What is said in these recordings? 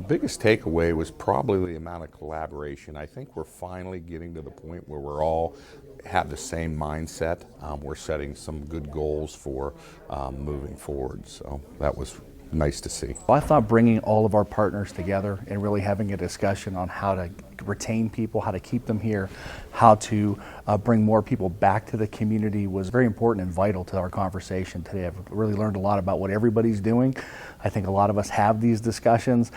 Biggest takeaway was probably the amount of collaboration. I think we're finally getting to the point where we're all have the same mindset. We're setting some good goals for moving forward, so that was nice to see. Well, I thought bringing all of our partners together and really having a discussion on how to retain people, how to keep them here, how to bring more people back to the community was very important and vital to our conversation today. I've really learned a lot about what everybody's doing. I think a lot of us have these discussions,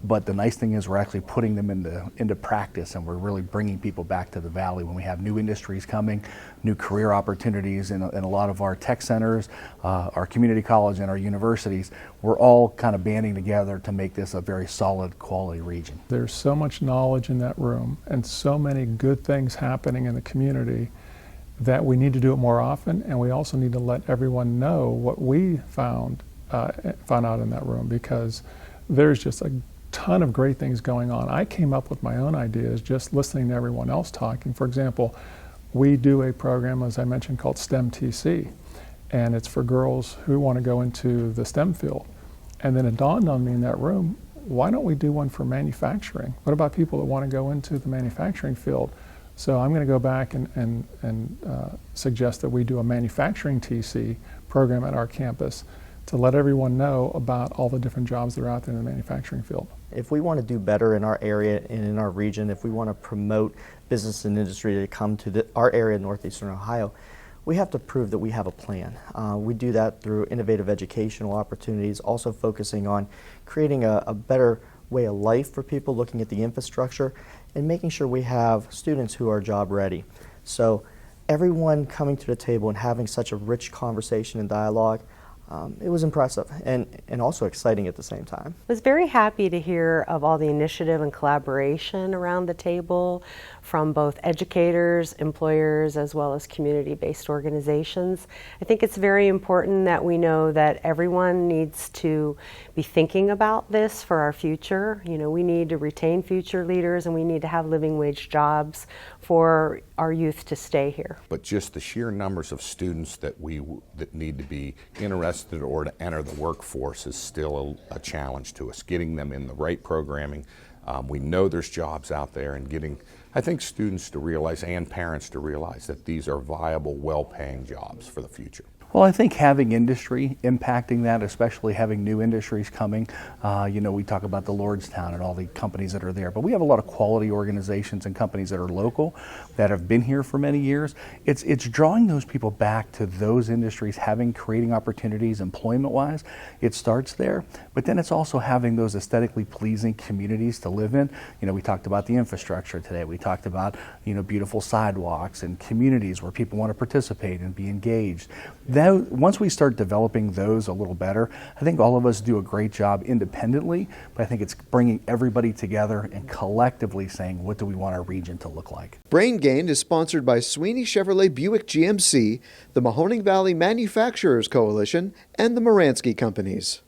but the nice thing is we're actually putting them into practice, and we're really bringing people back to the Valley when we have new industries coming, new career opportunities in a lot of our tech centers, our community college and our universities. We're all kind of banding together to make this a very solid quality region. There's so much knowledge in that room and so many good things happening in the community that we need to do it more often, and we also need to let everyone know what we found out in that room, because there's just a ton of great things going on. I came up with my own ideas just listening to everyone else talking. For example, we do a program, as I mentioned, called STEM TC, and it's for girls who want to go into the STEM field. And then it dawned on me in that room, why don't we do one for manufacturing? What about people that want to go into the manufacturing field? So I'm going to go back and suggest that we do a manufacturing TC program at our campus to let everyone know about all the different jobs that are out there in the manufacturing field. If we want to do better in our area and in our region, if we want to promote business and industry to come to our area in northeastern Ohio, we have to prove that we have a plan. We do that through innovative educational opportunities, also focusing on creating a better way of life for people, looking at the infrastructure, and making sure we have students who are job ready. So everyone coming to the table and having such a rich conversation and dialogue, it was impressive and also exciting at the same time. I was very happy to hear of all the initiative and collaboration around the table from both educators, employers, as well as community-based organizations. I think it's very important that we know that everyone needs to be thinking about this for our future. You know, we need to retain future leaders, and we need to have living wage jobs for our youth to stay here. But just the sheer numbers of students that need to be interested or to enter the workforce is still a challenge to us. Getting them in the right programming. We know there's jobs out there, and getting, I think, students to realize and parents to realize that these are viable, well-paying jobs for the future. Well, I think having industry impacting that, especially having new industries coming, you know, we talk about the Lordstown and all the companies that are there, but we have a lot of quality organizations and companies that are local that have been here for many years. It's drawing those people back to those industries, creating opportunities employment-wise. It starts there, but then it's also having those aesthetically pleasing communities to live in. You know, we talked about the infrastructure today. We talked about, you know, beautiful sidewalks and communities where people want to participate and be engaged. Once we start developing those a little better, I think all of us do a great job independently, but I think it's bringing everybody together and collectively saying, what do we want our region to look like? Brain Gain is sponsored by Sweeney Chevrolet Buick GMC, the Mahoning Valley Manufacturers Coalition, and the Moransky Companies.